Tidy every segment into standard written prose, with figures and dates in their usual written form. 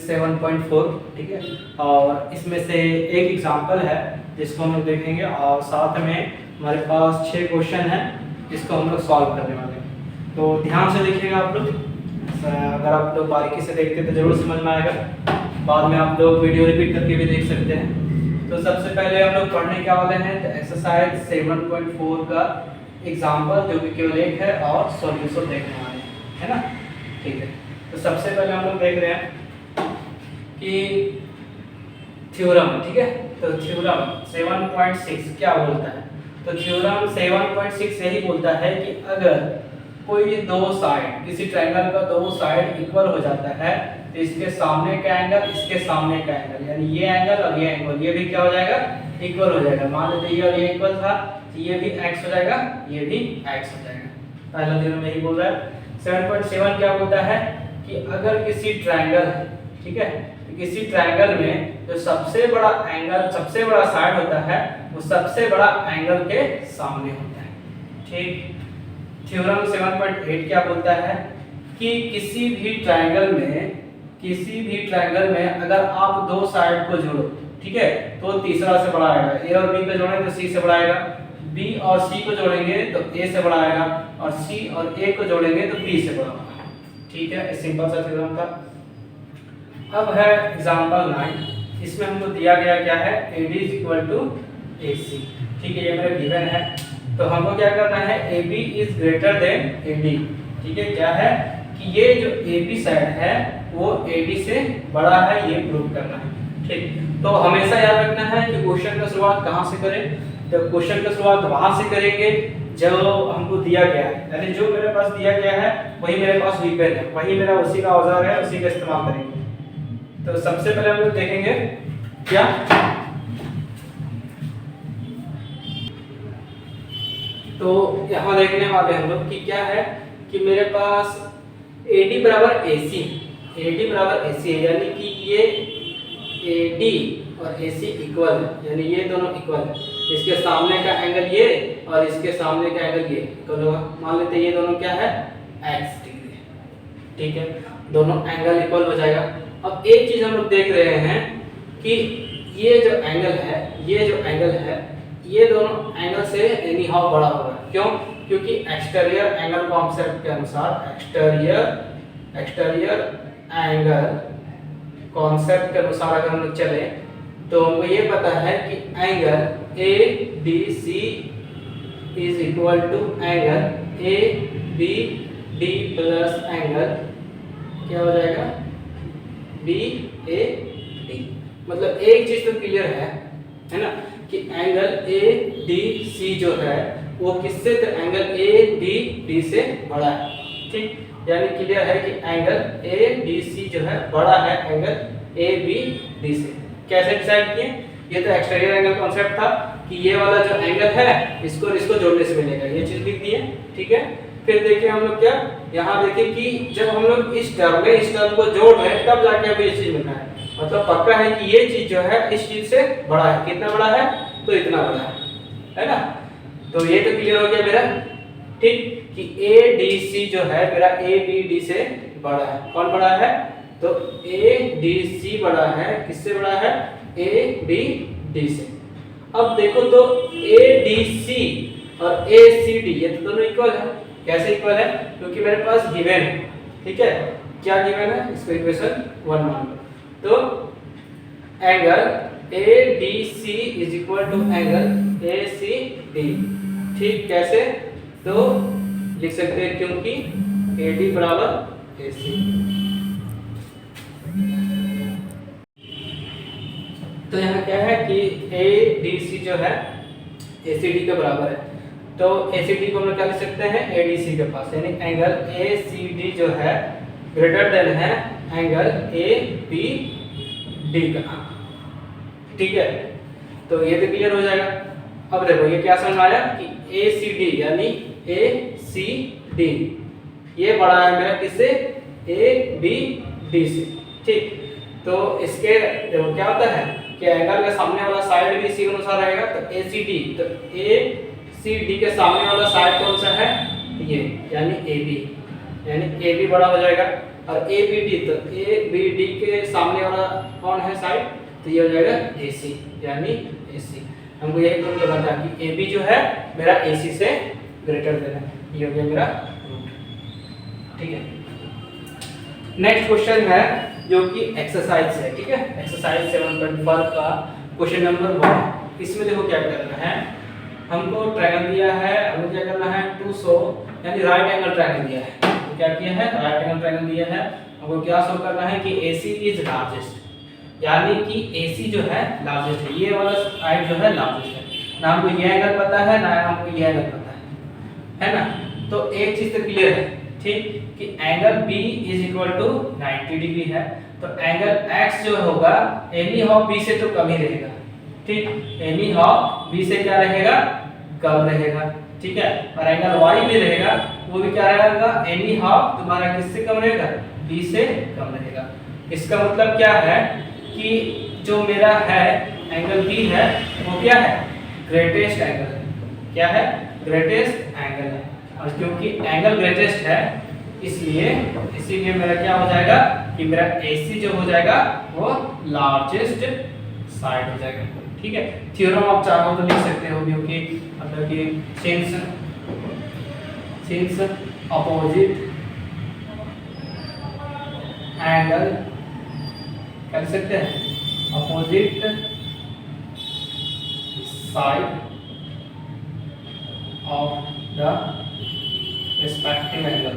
7.4, ठीक है। और इसमें से एक एग्जांपल है जिसको हम लोग देखेंगे और साथ में हमारे पास 6 क्वेश्चन हैं जिसको हम लोग सॉल्व करने वाले हैं। तो ध्यान से देखिएगा आप लोग, अगर आप लोग बारीकी से देखते तो जरूर समझ में आएगा, बाद में आप लोग वीडियो रिपीट करके भी देख सकते हैं। तो सबसे पहले हम लोग पढ़ने क्या वाले हैं, तो एक्सरसाइज 7.4 का एग्जाम्पल जो कि केवल एक है और सॉल्यूशन देखने वाले हैं, है ना, ठीक है। तो सबसे पहले हम लोग देख रहे हैं कि थ्योरम, ठीक है। तो थ्योरम 7.6 क्या बोलता है, तो थ्योरम 7.6 यही बोलता है कि अगर कोई दो साइड, किसी ट्रायंगल का दो साइड इक्वल हो जाता है तो इसके सामने का एंगल, इसके सामने का एंगल, यानी ये एंगल और ये एंगल, ये भी क्या हो जाएगा, इक्वल हो जाएगा। मान लेते ये और ये इक्वल था तो ये भी x हो जाएगा, ये भी x हो जाएगा। पहला थ्योरम यही बोल रहा है। 7.7 क्या बोलता है कि अगर किसी ट्रायंगल है, ठीक है, तो किसी ट्रायंगल में जो सबसे बड़ा एंगल, सबसे बड़ा साइड होता है वो सबसे बड़ा एंगल के सामने होता है, ठीक। थ्योरम 7.8 क्या बोलता है कि किसी भी ट्रायंगल में अगर आप दो साइड को जोड़ो, ठीक है, तो तीसरा से बड़ा आएगा। ए और बी को जोड़ें तो सी से बड़ा आएगा, बी और सी को जोड़ेंगे तो ए से बड़ा आएगा, और सी और ए को जोड़ेंगे तो बी से बड़ा होगा, ठीक है। सिंपल सा थ्योरम था। अब है एग्जांपल 9, इसमें हमको दिया गया क्या है, AD = AC, ठीक है, ये मेरा गिवन है। तो हमको क्या करना है, AB is greater than AD, ठीक है। क्या है कि ये जो AB साइड है वो AD से बड़ा है, ये प्रूव करना है, ठीक। तो हमेशा याद रखना है कि क्वेश्चन का शुरुआत कहाँ से करें, तो क्वेश्चन का शुरुआत वहां से करेंगे जो हमको दिया गया है, यानी जो मेरे पास दिया गया है वही मेरे पास गिवन है, वही मेरा उसी का औजार है, उसी का इस्तेमाल करेंगे। तो सबसे पहले हम लोग देखेंगे क्या, तो यहाँ देखने वाले हम लोग कि क्या है कि मेरे पास AD बराबर AC, AD बराबर AC है, यानी कि ये AD और AC इक्वल है, यानी ये दोनों इक्वल है। इसके सामने का एंगल ये और इसके सामने का एंगल ये इक्वल होगा। मान लेते हैं ये दोनों क्या है, x डिग्री, ठीक है, दोनों एंगल इक्वल हो जाएगा। अब एक चीज हम लोग देख रहे हैं कि ये जो एंगल है, ये दोनों एंगल से एनी हाउ बड़ा होगा। क्यों? क्योंकि एक्सटीरियर एंगल कॉन्सेप्ट के अनुसार, एक्सटीरियर एंगल कॉन्सेप्ट के अनुसार अगर हम लोग चले तो हमको ये पता है कि angle ADC is equal to angle ABD plus angle क्या हो जाएगा, BAD। मतलब एक चीज तो क्लियर है ना, कि एंगल ADC जो है वो किससे, तो एंगल ABD से बड़ा है, ठीक। यानी क्लियर है कि एंगल ADC जो है बड़ा है एंगल ABD से। कैसे डिसाइड किए, ये तो एक्सटीरियर एंगल कॉन्सेप्ट था कि ये वाला जो एंगल है इसको जोड़ने से मिलेगा, ये चीज लिख दी है, ठीक है। फिर देखिए हम लोग क्या, यहाँ देखिए कि जब हम लोग इस टर्म को जोड़ रहे हैं तब जाके हमें ये चीज मिलना है। मतलब पक्का है कि ये चीज जो है इस चीज से बड़ा है। कितना बड़ा है, तो इतना बड़ा है ना। तो ये तो क्लियर हो गया मेरा, ठीक, कि ADC जो है मेरा ABD से बड़ा है। कौन बड़ा है, तो ADC बड़ा है, किससे बड़ा है, ABD से। अब देखो तो ADC और ACD ये तो दोनों इक्वल है। कैसे इक्वल है, क्योंकि मेरे पास गिवन है, ठीक है। क्या गिवन है, इसको इक्वेशन 1 मान लो। तो angle ADC is equal to angle ACD, ठीक। कैसे, तो लिख सकते हैं क्योंकि AD बराबर AC। तो यहाँ क्या है कि ADC जो है ACD के बराबर है, तो ACD को हम लोग क्या लिख सकते हैं, ADC के पास, यानी एंगल ACD जो है ग्रेटर देन है एंगल ABD का, ठीक है। तो ये तो क्लियर हो जाएगा। अब देखो ये क्या समझ में आया कि ACD यानी ACD ये बड़ा है मेरा किससे, ABD से, ठीक। तो इसके देखो क्या होता है कि एंगल के सामने वाला साइड भी इसी के अनुसार रहेगा, तो ACD, तो ACD के सामने वाला साइड कौन सा है, ये, यानी AB, यानी AB बड़ा हो जाएगा। और ए बी डी, तो ए बी डी के सामने वाला कौन है साइड, तो ये हो जाएगा ए सी, यानी ए सी। हमको यही प्रूव करना था कि ए बी जो है मेरा ए सी से ग्रेटर देन है, ये हो गया मेरा रूट। ठीक है, नेक्स्ट क्वेश्चन है जो कि एक्सरसाइज है। ठीक है, एक्सरसाइज 7.1 का क्वेश्चन नंबर 1। इसमें देखो क्या करना है, हमको ट्रायंगल दिया है, हमको क्या करना है, टू शो यानी राइट एंगल ट्रायंगल दिया है। तो क्या किया है, राइट एंगल ट्रायंगल दिया है, हमको क्या शो करना है कि AC इज लार्जेस्ट, यानी कि AC जो है लार्जेस्ट है, ये वाला साइड जो है लार्जेस्ट है। ना हमको ये एंगल पता है, ना हमको ये एंगल पता है ना। तो एक चीज तो क्लियर है, ठीक, कि angle B is equal to 90 degree है, तो एंगल X जो होगा एनी हाउ B से तो कम ही रहेगा। ठीक, एनी हाउ B से क्या रहेगा, कम रहेगा। ठीक है, और एंगल Y भी रहेगा, वो भी क्या रहेगा, एनी हाउ तुम्हारा किससे कम रहेगा, B से कम रहेगा। इसका मतलब क्या है कि जो मेरा है एंगल B है वो क्या है, ग्रेटेस्ट एंगल है। क्या है, ग्रेटेस्ट एंगल है, और क्योंकि एंगल ग्रेटेस्ट है इसीलिए मेरा क्या हो जाएगा कि मेरा AC जो हो जाएगा वो लार्जेस्ट साइड हो जाएगा। ठीक है, थ्योरम आप चाहो तो लिख सकते हो, क्योंकि मतलब कि सिंस अपोजिट एंगल कर सकते हैं, opposite side of the respective angle.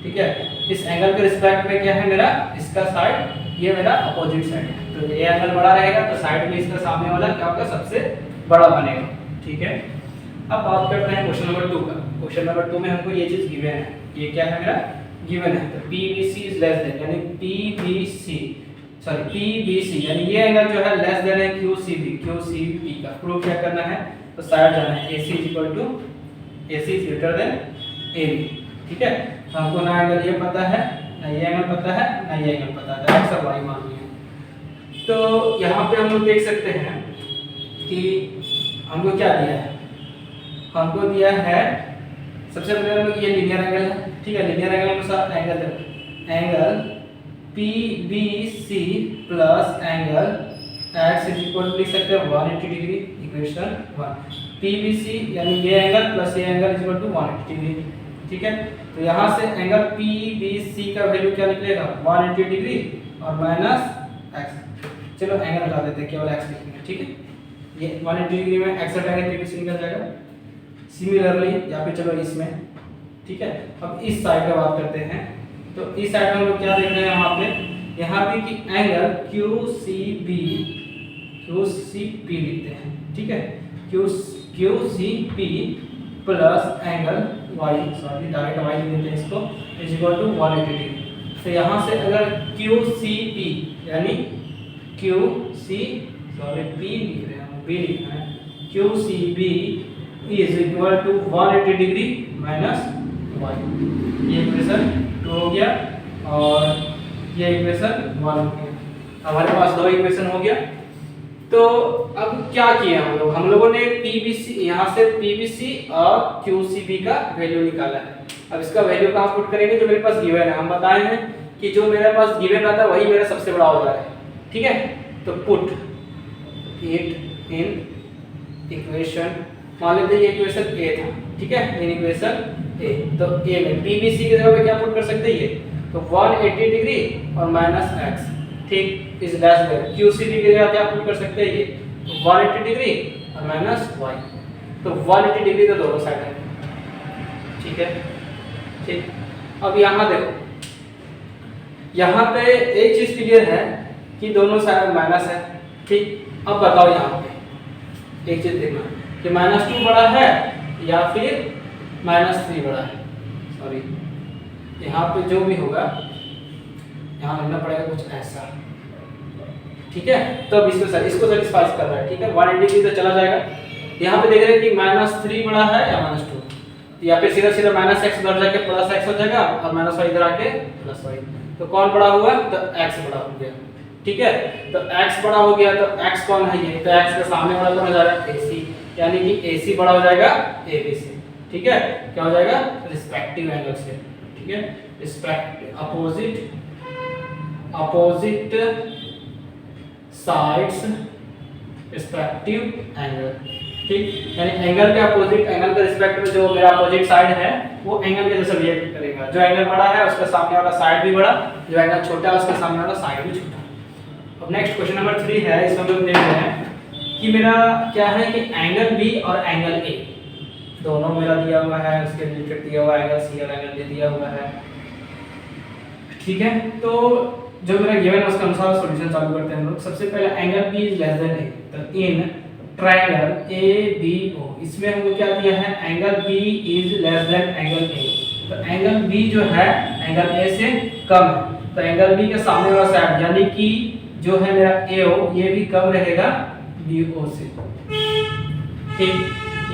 ठीक है, इस एंगल के रिस्पेक्ट में क्या है मेरा, इसका साइड ये मेरा अपोजिट साइड है, तो ये एंगल बड़ा रहेगा तो साइड में इसका सामने वाला क्या होगा, सबसे बड़ा बनेगा। ठीक है, अब बात करते हैं क्वेश्चन नंबर 2 का। क्वेश्चन नंबर 2 में हमको ये चीज गिवन है, ये क्या है मेरा गिवन है, तो PBC इज लेस देन, यानी PBC यानी ये एंगल जो है लेस देन है QCB का। प्रूव क्या करना है, तो साइड जाना है, AC is greater than AB। ठीक है, तो हमको ना एंगल ये पता है, ना ये एंगल पता है, ना ये एंगल पता है, x और y मालूम है। तो यहाँ पे हम लोग देख सकते हैं कि हमको क्या दिया है, हमको दिया है सबसे पहले हम लोग ये लीनियर एंगल है। ठीक है, लीनियर एंगल के साथ angle PBC plus angle x is equal to लिख सकते हैं 180 डिग्री, इक्वेशन 1। PBC यानी ये एंगल प्लस ये angle is equal to 180 degree. ठीक है, तो यहाँ से एंगल PBC का वैल्यू क्या निकलेगा, 180 डिग्री और माइनस x। चलो एंगल हटा देते हैं, केवल x लिखेंगे। ठीक है, ये 180 डिग्री में x हटाएंगे PBC निकल जाएगा। सिमिलरली या फिर चलो इसमें, ठीक है, अब इस साइड का बात करते हैं। तो इस साइड में हम लोग क्या देख रहे हैं, यहाँ पे कि एंगल QCP लिखते हैं। ठीक है, QCP plus angle direct y लिख देते हैं इसको, इज इक्वल टू 180 डिग्री। तो यहाँ से अगर QCP यानी P लिख रहे हैं, B लिख रहे हैं, QCB is equal to 180 degree minus y। ये इक्वेशन 2 हो गया और ये इक्वेशन 1 हो गया। हमारे पास दो इक्वेशन हो गया। तो अब क्या किया हम लोगों ने PBC, यहाँ से PBC और QCB का वैल्यू निकाला है। अब इसका वैल्यू कहाँ पुट करेंगे, जो मेरे पास गिवन है। हम बताए हैं कि जो मेरे पास गिवन रहता है वही मेरा सबसे बड़ा हो जा रहा है। ठीक है, तो पुट इट इन इक्वेशन, मान लेते हैं ये इक्वेशन A था। ठीक है, इन इक्वेशन A, तो A में PBC की जगह पे क्या पुट कर सकते हैं, ये तो 180 डिग्री और माइनस x। ठीक, इज लेस देन QCB की जगह क्या पुट कर सकते हैं, ये 180 डिग्री और माइनस y। तो 180 डिग्री तो दोनों साइड है। ठीक है, ठीक, अब यहाँ देखो, यहाँ पे एक चीज क्लियर है कि दोनों साइड माइनस है। ठीक, अब बताओ यहाँ पे एक चीज देखना कि -2 बड़ा है या फिर -3 बड़ा है। सॉरी, यहाँ पे जो भी होगा यहाँ लिखना पड़ेगा कुछ ऐसा। ठीक है, तो अब इसको सेटिस्फाई कर रहा है। ठीक है, 180 डिग्री तो चला जाएगा। यहाँ पे देख रहे हैं कि -3 बड़ा है या -2, या फिर सीधा सीधा -x बढ़ जाके +x हो जाएगा और -y इधर आके +y। तो कौन बड़ा हुआ, तो x बड़ा हो गया। ठीक है, तो x बड़ा हो गया, तो x कौन है, ये तो x के सामने वाला कौन हो जाएगा, AC, यानी कि AC बड़ा हो जाएगा AB से। ठीक है, क्या हो जाएगा, रिस्पेक्टिव एंगल से। ठीक है, respect opposite opposite sides respective angle. ठीक, यानी एंगल के अपोजिट, एंगल के रिस्पेक्ट में जो मेरा अपोजिट साइड है वो एंगल के जैसे रिएक्ट करेगा। जो एंगल बड़ा है उसका सामने वाला साइड भी बड़ा, जो एंगल छोटा है उसका सामने वाला साइड भी छोटा। अब नेक्स्ट क्वेश्चन नंबर 3 है, इसमें हम लोग देख रहे हैं कि मेरा क्या है कि एंगल बी और एंगल ए दोनों मेरा दिया हुआ है, उसके रिलेटेड दिया हुआ एंगल सी और एंगल ए दिया हुआ है। ठीक है, तो जो मेरा गिवन है उसके अनुसार सॉल्यूशन चालू करते हैं हम लोग। सबसे पहले angle B is less than A, तो in triangle A B O, इसमें हमको क्या दिया है, angle B is less than angle A. तो एंगल बी जो है एंगल ए से कम है, तो एंगल बी के सामने वाला साइड यानी कि जो है मेरा AO ये भी कम रहेगा BO से। ठीक,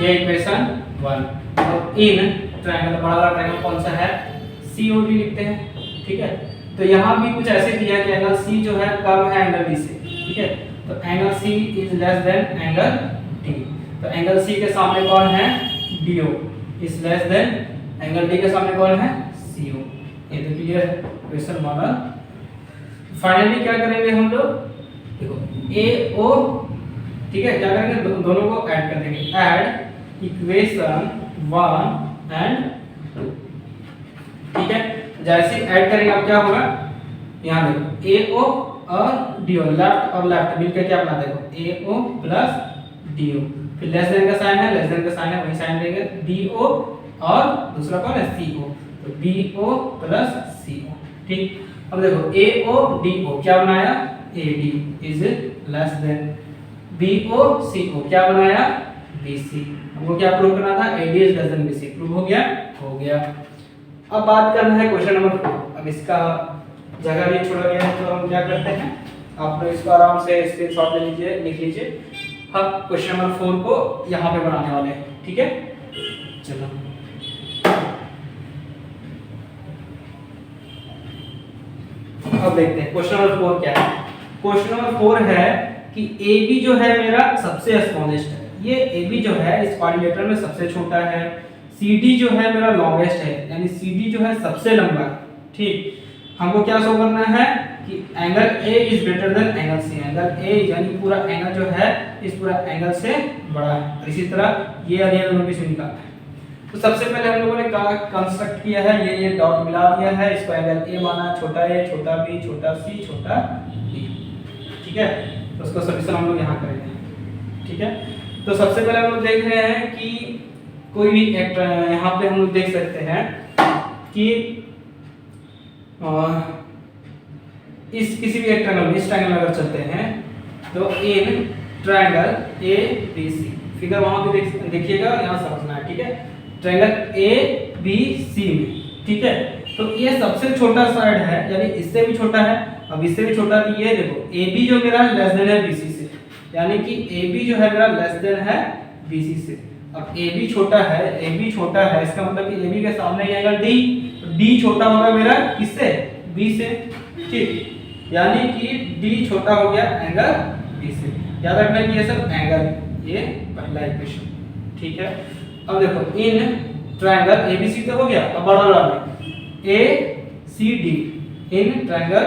ये इक्वेशन 1। और इन ट्रायंगल, बड़ा वाला ट्रायंगल कौन सा है, COD लिखते हैं। ठीक है, तो यहाँ भी कुछ ऐसे दिया कि एंगल C जो है कम है एंगल D से। ठीक है, तो angle C is less than angle D। तो एंगल C के सामने कौन है, DO is less than angle D के सामने कौन है, CO। ये तो क्लियर है, क्वेश्चन 1। फाइनली क्या करेंगे हम लोग, देखो AO, ठीक है, क्या करेंगे, दोनों को ऐड कर देंगे। Add equation 1 and 2। ठीक है, जैसे ऐड करेंगे अब क्या होगा, यहाँ देखो AO और DO, लेफ्ट और लेफ्ट मिलकर क्या बना, देखो AO प्लस DO, फिर लेस देन का साइन है, लेस देन का साइन है, वही साइन देंगे DO और दूसरा कौन है, CO, तो BO प्लस CO। ठीक, अब देखो AO DO क्या बनाया, AD is less then BO CO क्या बनाया, BC। हमको क्या प्रूव करना था, AD is less then BC। Prove हो गया, हो गया। अब बात करना है क्वेश्चन नंबर 4। अब इसका जगह भी छोड़ा गया है, तो हम क्या करते हैं, आप लोग इसको आराम से स्क्रीनशॉट ले लीजिए, लिख लीजिए। हम क्वेश्चन नंबर 4 को यहाँ पे बनाने वाले हैं। ठीक है, चलो अब देखते हैं क्वेश्चन नंबर 4 क्या है। क्वेश्चन नंबर 4 है कि AB जो है मेरा सबसे स्मॉलेस्ट है, ये AB जो है इस क्वाड्रिलेटरल में सबसे छोटा है। CD जो है मेरा लॉन्गेस्ट है, यानी CD जो है सबसे लंबा है। ठीक, हमको क्या शो करना है कि angle A is greater than angle C। Angle A यानी पूरा एंगल जो है इस पूरा एंगल से बड़ा है, और इसी तरह ये और ये दोनों भी से निकालना है। तो सबसे पहले हम लोगों ने कंस्ट्रक्ट किया है, ये डॉट मिला दिया है, इसको एंगल A माना, छोटा a, छोटा b, छोटा c, छोटा d। ठीक है, तो उसका सॉल्यूशन हम लोग यहाँ करेंगे। ठीक है, तो सबसे पहले हम लोग देख रहे हैं कि कोई भी एक, यहाँ पे हम लोग देख सकते हैं कि इस किसी भी एक ट्रायंगल में, इस ट्रायंगल में अगर चलते हैं तो इन ट्रायंगल ABC, फिगर वहां पे देखिएगा, यहाँ समझना है। ठीक है, ट्रायंगल ABC में, ठीक है, तो ये सबसे छोटा साइड है, यानी इससे भी छोटा है, अब इससे भी छोटा, तो ये देखो AB जो मेरा लेस देन है BC से, यानी कि AB जो है मेरा लेस देन है BC से। अब AB छोटा है, इसका मतलब कि AB के सामने ये एंगल D, तो D छोटा होगा मेरा किससे, B से। ठीक, यानी कि D छोटा हो गया एंगल B से। याद रखना कि ये सब एंगल, ये पहला इक्वेशन। ठीक है, अब देखो इन ट्रायंगल ABC तो हो गया, अब बड़ा वाला ACD, इन ट्रायंगल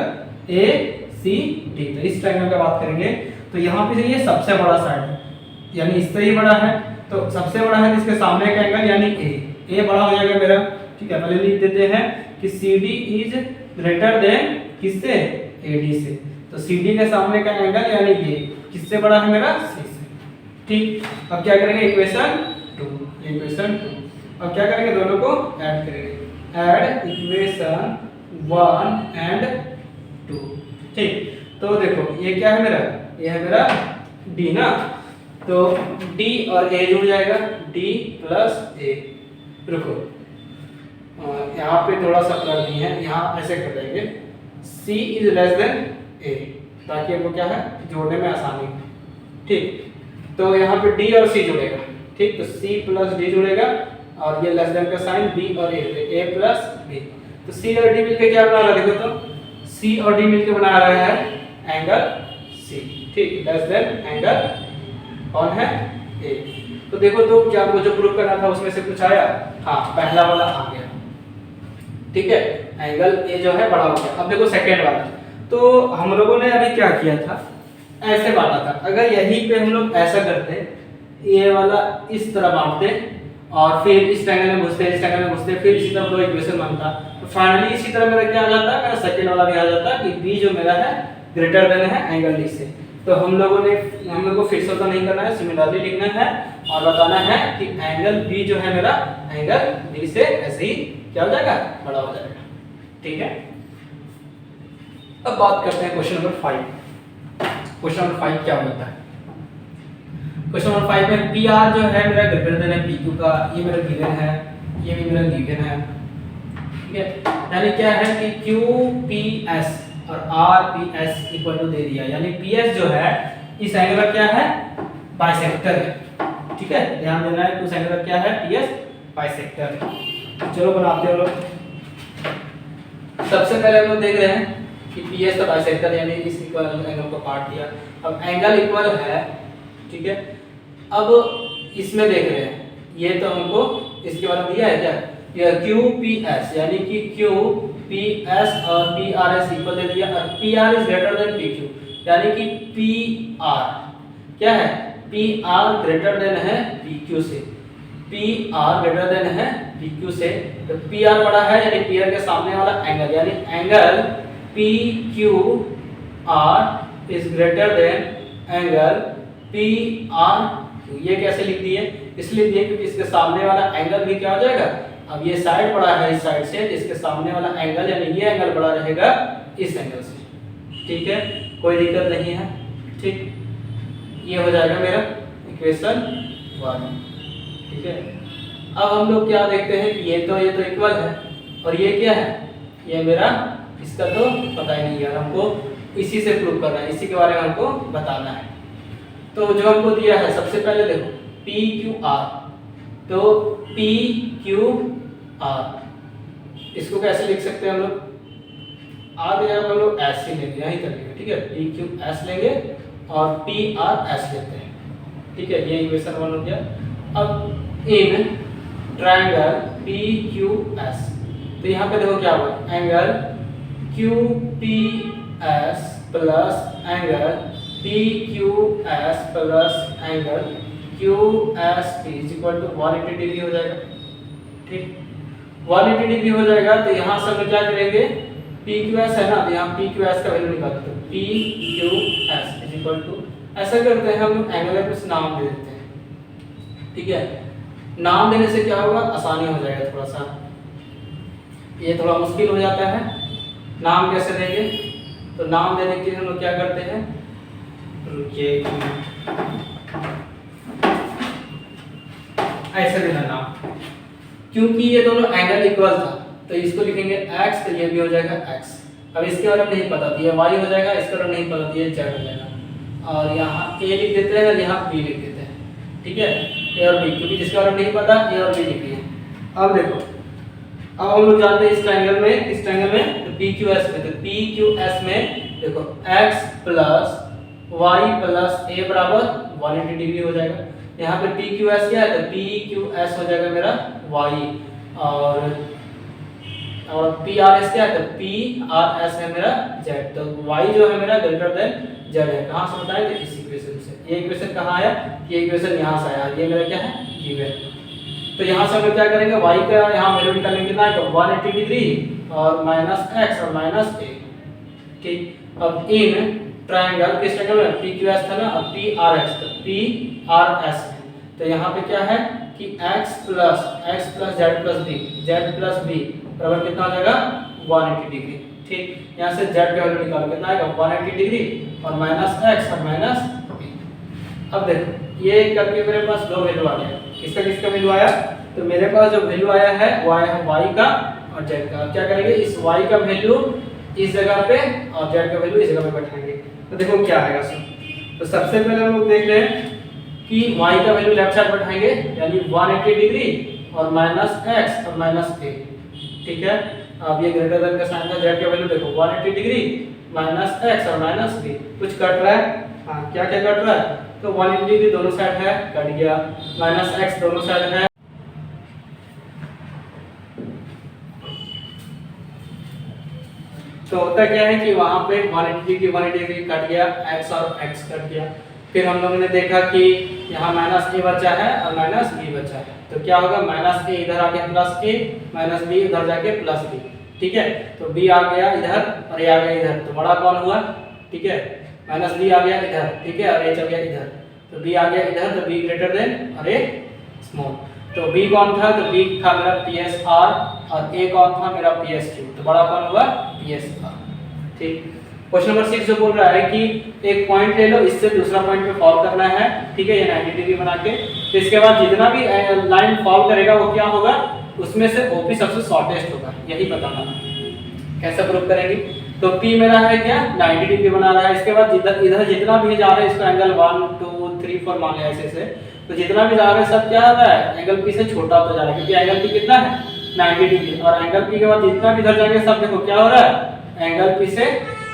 ACD, तो इस ट्रायंगल की बात करेंगे तो यहाँ पे ये सबसे बड़ा साइड है, यानी इससे ही बड़ा है, तो सबसे बड़ा है इसके सामने का एंगल यानी A बड़ा हो जाएगा मेरा। ठीक है, पहले लिख देते हैं कि CD इज ग्रेटर देन किससे, AD से, तो CD के सामने का एंगल यानी ये किससे बड़ा है मेरा, C से। ठीक, अब क्या करेंगे, इक्वेशन 2। अब क्या करेंगे, दोनों को ऐड करेंगे, ऐड इक्वेशन 1 एंड 2। ठीक, तो देखो ये क्या है मेरा, ये है मेरा D ना, तो D और A जुड़ जाएगा, D प्लस A। रुको, यहाँ पे थोड़ा सा कर दिए हैं, यहाँ ऐसे कर देंगे, C is less then A, ताकि हमको क्या है जोड़ने में आसानी हो। ठीक, तो यहाँ पे D और C जुड़ेगा। ठीक, तो C प्लस D जुड़ेगा, और ये लेस देन का साइन B और A प्लस B, तो C और D मिलकर क्या बना रहा है, देखो तो C और D मिलकर बना रहा है एंगल C। ठीक, लेस देन एंगल कौन है, A। तो देखो तो क्या आपको जो प्रूव करना था उसमें से कुछ आया, हाँ पहला वाला आ गया। ठीक है, एंगल A जो है बड़ा हो गया। अब देखो सेकंड वाला, तो हम लोगों ने अभी क्या किया था, ऐसे बांटा था। अगर यहीं पे हम लोग ऐसा करते, ये वाला इस तरह बांटते और फिर इस ट्रायंगल में घुसते, इस ट्रायंगल में घुसते, फिर इसी तरह दो इक्वेशन बनता, तो फाइनली इसी तरह मेरा क्या आ जाता है, मेरा सेकंड वाला भी आ जाता है कि b जो मेरा है ग्रेटर देन है एंगल d से। तो हम लोग को फिर से तो नहीं करना है, सिमिलरली लिखना है और बताना है कि एंगल b जो है मेरा एंगल d से ऐसे ही क्या हो जाएगा, बड़ा हो जाएगा। ठीक है, अब बात करते हैं क्वेश्चन नंबर 5। क्वेश्चन नंबर 5 क्या होता है? क्वेश्चन नंबर 5 में पी आर जो है मेरा ग्रेटर देन है पी क्यू का, ये मेरा गिवन है, ये भी मेरा गिवन है। ठीक है, यानी क्या है कि क्यू पी एस और R P S equal to दे दिया, यानी पी एस जो है इस एंगल का क्या है, बाइसेक्टर है। ठीक है, ध्यान देना है उस एंगल का क्या है, पी एस बाइसेक्टर है। चलो बनाते हैं लोग। सबसे पहले हम लोग देख रहे हैं कि पी एस का बाइसेक्टर यानी इस इक्वल एंगल को काट दिया। अब एंगल इक्वल है, ठीक है, अब इसमें देख रहे हैं, ये तो हमको इसके बारे में दिया है क्या, ये क्यू पी एस यानी कि क्यू पी एस और पी आर एस इक्वल दे दिया, और P R is greater than P Q, यानी कि पी आर क्या है, पी आर ग्रेटर देन है पी क्यू से, पी आर ग्रेटर देन है पी क्यू से। तो पी आर बड़ा है यानी पी आर के सामने वाला एंगल, यानी angle P Q R is greater than angle P R. ये कैसे लिख दिए, इसलिए दिए क्योंकि इसके सामने वाला एंगल भी क्या हो जाएगा, अब ये साइड बड़ा है इस साइड से, इसके सामने वाला एंगल यानी ये एंगल बड़ा रहेगा इस एंगल से। ठीक है, कोई दिक्कत नहीं है। ठीक, ये हो जाएगा मेरा इक्वेशन 1। ठीक है, अब हम लोग क्या देखते हैं कि ये तो इक्वल है और ये क्या है, ये मेरा इसका तो पता ही नहीं है, हमको इसी से प्रूव करना है, इसी के बारे में हमको बताना है। तो जो हमको दिया है, सबसे पहले देखो पी क्यू आर, तो पी क्यू आर इसको कैसे लिख सकते हैं हम लोग, आर दिया हम लोग एस ही लेंगे, यहीं तक लेंगे। ठीक है, पी क्यू एस लेंगे और पी आर एस लेते हैं। ठीक है, ये इक्वेशन 1 हो गया। अब in triangle P Q S, तो यहाँ पे देखो क्या हुआ, angle Q P S plus angle P Q S plus angle Q S P is equal to 180 degree हो जाएगा। ठीक, 180 डिग्री हो जाएगा। तो यहाँ से हम क्या करेंगे, पी क्यू एस है ना, तो यहाँ पी क्यू एस का वैल्यू निकालते हैं, P Q S is equal to, ऐसा करते हैं हम लोग एंगल का कुछ नाम दे देते हैं। ठीक है, नाम देने से क्या होगा, आसानी हो जाएगा थोड़ा सा, ये थोड़ा मुश्किल हो जाता है। नाम कैसे देंगे, तो नाम देने के लिए हम लोग क्या करते हैं, रुकिए ऐसे देना नाम, क्योंकि ये दोनों एंगल इक्वल था तो इसको लिखेंगे x, तो ये भी हो जाएगा x। अब इसके बारे में नहीं पता तो ये y हो जाएगा, इसके बारे में नहीं पता तो ये z हो जाएगा, और यहाँ a लिख देते हैं और यहाँ b लिख देते हैं। ठीक है, a और b, क्योंकि जिसके बारे में नहीं पता a और b लिख दिए। अब देखो, अब हम लोग जानते हैं इस ट्रायंगल में तो PQS में, तो PQS में देखो x plus y plus a बराबर 180 डिग्री हो जाएगा। यहाँ पे PQS क्या है, तो PQS हो जाएगा मेरा y, और PRS क्या है, तो PRS है मेरा z। तो y जो है मेरा ग्रेटर देन z है। कहाँ से बताएं, तो इस इक्वेशन से। ये इक्वेशन कहाँ आया, ये इक्वेशन यहाँ से आया, ये मेरा क्या है, गिवन। तो यहाँ से हम लोग क्या करेंगे, y का यहाँ वैल्यू निकालेंगे कितना है, 180 डिग्री और माइनस x और माइनस a। ठीक, अब इन ट्रायंगल किस ट्रायंगल में, PQS था ना, अब PRS, तो PRS में तो यहाँ पे क्या है कि x plus z plus b बराबर कितना हो जाएगा, 180 डिग्री। ठीक, यहाँ से z का वैल्यू निकालो, कितना आएगा 180 डिग्री और माइनस x और माइनस b। अब देखो ये करके मेरे पास दो वैल्यू आ गया, किसका वैल्यू आया, तो मेरे पास जो वैल्यू आया है वो आया है y का और z का। क्या करेंगे, इस y का वैल्यू इस जगह पे और z का वैल्यू इस जगह पे बैठाएंगे। तो देखो क्या आएगा सर, तो सबसे पहले हम लोग देख रहे हैं कि y का वैल्यू लेफ्ट साइड बैठाएंगे, यानी 180 डिग्री और माइनस x और माइनस a। ठीक है, अब ये ग्रेटर देन का साइन है, z का वैल्यू देखो 180 डिग्री माइनस x और माइनस b, कुछ कट रहा है, हाँ क्या क्या कट रहा है, तो 180 डिग्री दोनों साइड है, कट गया, माइनस x दोनों साइड है, तो होता क्या है कि वहाँ पे 180 की 180 कट गया, x और x कट गया। फिर हम लोगों ने देखा कि यहाँ माइनस ए बचा है और माइनस बी बचा है, तो क्या होगा, माइनस ए इधर आके प्लस ए, माइनस बी उधर जाके प्लस बी। ठीक है, तो बी आ गया इधर और ए आ गया इधर, तो बड़ा कौन हुआ, ठीक है, माइनस बी आ गया इधर, ठीक है, और ए चल गया इधर, तो बी आ गया इधर, तो बी ग्रेटर देन और ए स्मॉल। तो बी कौन था, तो बी था मेरा पी एस आर और ए कौन था मेरा पी एस क्यू, तो बड़ा कौन हुआ, पी एस आर। ठीक, क्वेश्चन नंबर 6 जो बोल रहा है कि एक पॉइंट ले लो, इससे दूसरा पॉइंट पे फॉल करना है। ठीक है, ये 90 डिग्री बना के, तो इसके बाद जितना भी लाइन फॉल करेगा वो क्या होगा, उसमें से ओपी सबसे शॉर्टेस्ट होगा, यही बताना है। कैसे प्रूव करेंगे, तो P मेरा है क्या 90 डिग्री बना रहा है, इसके बाद इधर जितना भी जा रहा है इसको एंगल 1 2 3 4 मान लिया ऐसे से, तो जितना भी जा रहा है सब क्या हो रहा है, एंगल P से छोटा होता जा रहा है, क्योंकि एंगल P कितना है 90 डिग्री, और एंगल P के बाद जितना भी इधर जाएंगे सब देखो क्या हो रहा है, एंगल P से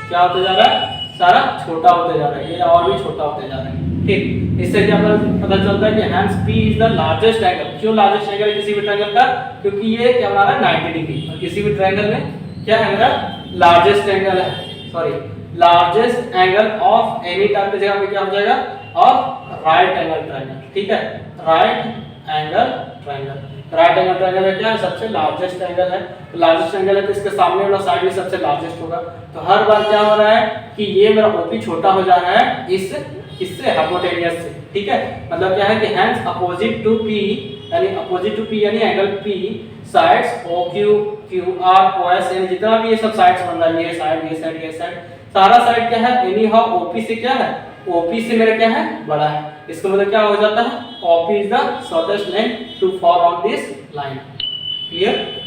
क्या होता जा रहा है, सारा छोटा होते जा रहा है, ये और भी छोटा होते जा रहा है। ठीक, इससे क्या पता चलता है कि hence P is the largest angle. क्यों लार्जेस्ट एंगल है किसी भी ट्रायंगल का, क्योंकि ये क्या बना रहा है 90 डिग्री, और किसी भी ट्रायंगल में क्या है मेरा लार्जेस्ट एंगल है, sorry largest angle of any type की जगह पे क्या हो जाएगा, ऑफ राइट एंगल ट्रायंगल। ठीक है, right angle triangle, right angle triangle है क्या है, सबसे लार्जेस्ट एंगल है, तो लार्जेस्ट एंगल है तो इसके सामने वाला साइड भी सबसे लार्जेस्ट होगा। तो हर बार क्या हो रहा है कि ये मेरा ओपी छोटा हो जा रहा है इससे हाइपोटेनियस से। ठीक है, मतलब क्या है कि हैंस अपोजिट टू P, यानी अपोजिट टू P यानी angle P sides OQ QR OS, यानी जितना भी ये सब साइड्स बन रहा है, ये साइड ये साइड ये साइड, सारा साइड क्या है एनी हाउ OP से क्या है, OP से मेरा क्या है बड़ा है। इसका मतलब क्या हो जाता है, OP is the shortest line to fall on this line. Clear.